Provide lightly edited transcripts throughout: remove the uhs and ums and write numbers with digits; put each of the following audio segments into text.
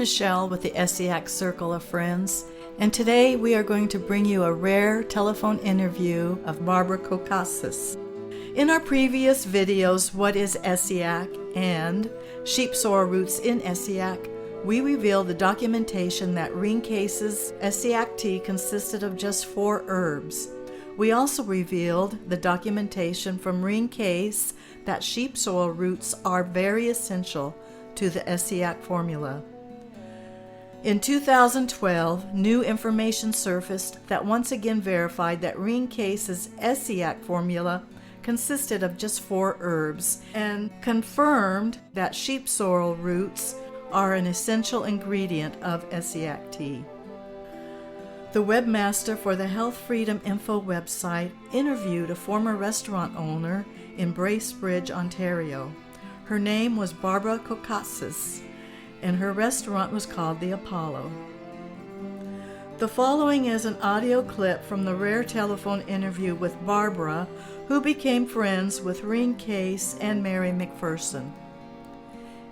Michelle with the Essiac Circle of Friends, and today we are going to bring you a rare telephone interview of Barbara Kokotsis. In our previous videos, What is Essiac and Sheep Sorrel Roots in Essiac, we revealed the documentation that Rene Caisse Essiac tea consisted of just 4 herbs. We also revealed the documentation from Rene Caisse that sheep sorrel roots are very essential to the Essiac formula. In 2012, new information surfaced that once again verified that Rene Caisse's Essiac formula consisted of just 4 herbs and confirmed that sheep sorrel roots are an essential ingredient of Essiac tea. The webmaster for the Health Freedom Info website interviewed a former restaurant owner in Bracebridge, Ontario. Her name was Barbara Kokotsis, and her restaurant was called the Apollo. The following is an audio clip from the rare telephone interview with Barbara, who became friends with Rene Caisse and Mary McPherson.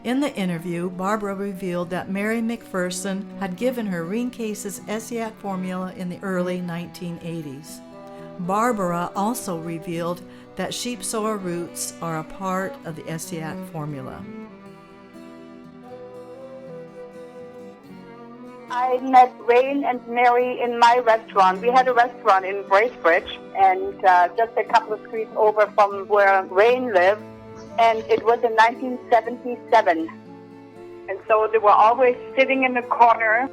In the interview, Barbara revealed that Mary McPherson had given her Rene Caisse's Essiac formula in the early 1980s. Barbara also revealed that sheep sorrel roots are a part of the Essiac formula. I met Rene and Mary in my restaurant. We had a restaurant in Bracebridge, and just a couple of streets over from where Rene lived, and it was in 1977. And so they were always sitting in the corner,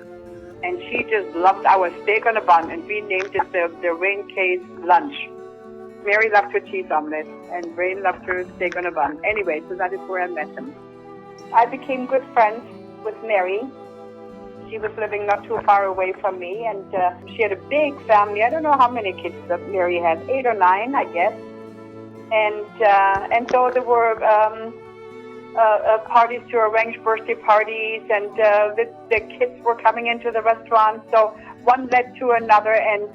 and she just loved our steak on a bun, and we named it the Rene Caisse lunch. Mary loved her cheese omelet, and Rene loved her steak on a bun. Anyway, so that is where I met them. I became good friends with Mary. She was living not too far away from me, and she had a big family. I don't know how many kids that Mary had, 8 or 9, I guess. And so there were parties to arrange birthday parties, and the kids were coming into the restaurant. So one led to another, and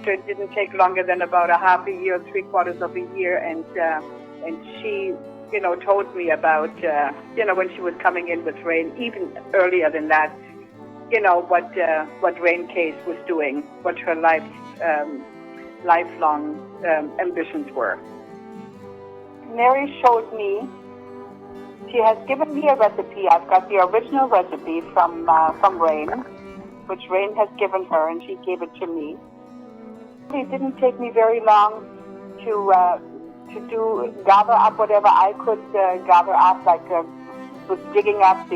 it didn't take longer than about a half a year, 3/4 of a year, and she, told me about, when she was coming in with Rene, even earlier than that, what Rene Caisse was doing, what her lifelong ambitions were. Mary showed me. She has given me a recipe. I've got the original recipe from Rene, which Rene has given her, and she gave it to me. It didn't take me very long to gather up whatever I could gather up, like was digging up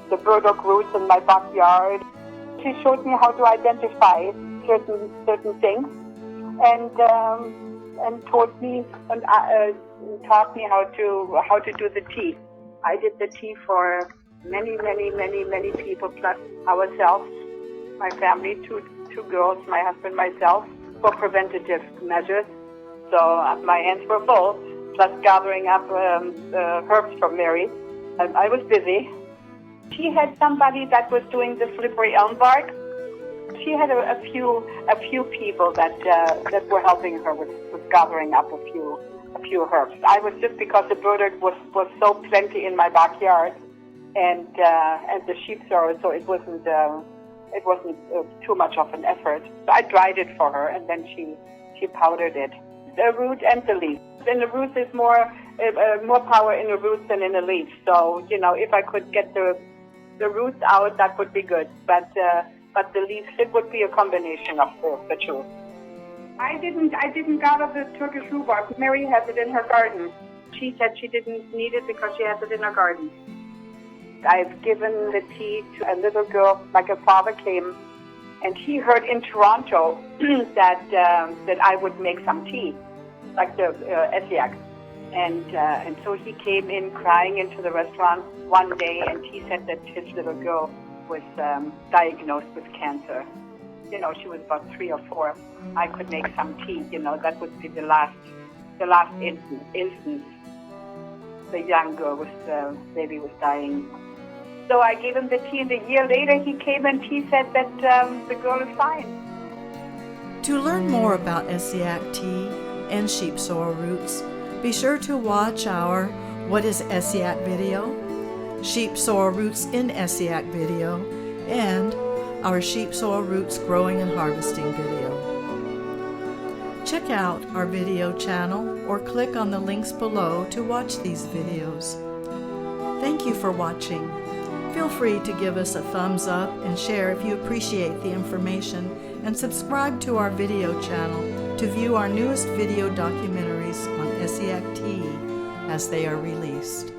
the burdock roots in my backyard. She showed me how to identify certain things, and told me and taught me how to do the tea. I did the tea for many people, plus ourselves, my family, two girls, my husband, myself, for preventative measures. So my hands were full, plus gathering up herbs from Mary. I was busy. She had somebody that was doing the slippery elm bark. She had a few people that were helping her with gathering up a few herbs. I was just because the burdock was so plenty in my backyard, and the sheep sorrel, so it wasn't too much of an effort. So I dried it for her, and then she powdered it, the root and the leaf. And the roots is more power in the roots than in the leaf. So if I could get the roots out, that would be good. But the leaves, it would be a combination of the two. I didn't gather the Turkish rhubarb. Mary has it in her garden. She said she didn't need it because she has it in her garden. I've given the tea to a little girl. Like her father came, and he heard in Toronto that I would make some tea, like the Essiac. And so he came in crying into the restaurant one day, and he said that his little girl was diagnosed with cancer. She was about 3 or 4. I could make some tea. That would be the last instance. The young girl baby was dying. So I gave him the tea, and a year later he came and he said that the girl is fine. To learn more about Essiac tea and sheep sorrel roots, be sure to watch our What is Essiac video. Sheep Sorrel Roots in Essiac video, and our Sheep Sorrel Roots growing and harvesting video. Check out our video channel or click on the links below to watch these videos. Thank you for watching. Feel free to give us a thumbs up and share if you appreciate the information, and subscribe to our video channel to view our newest video documentaries on Essiac tea as they are released.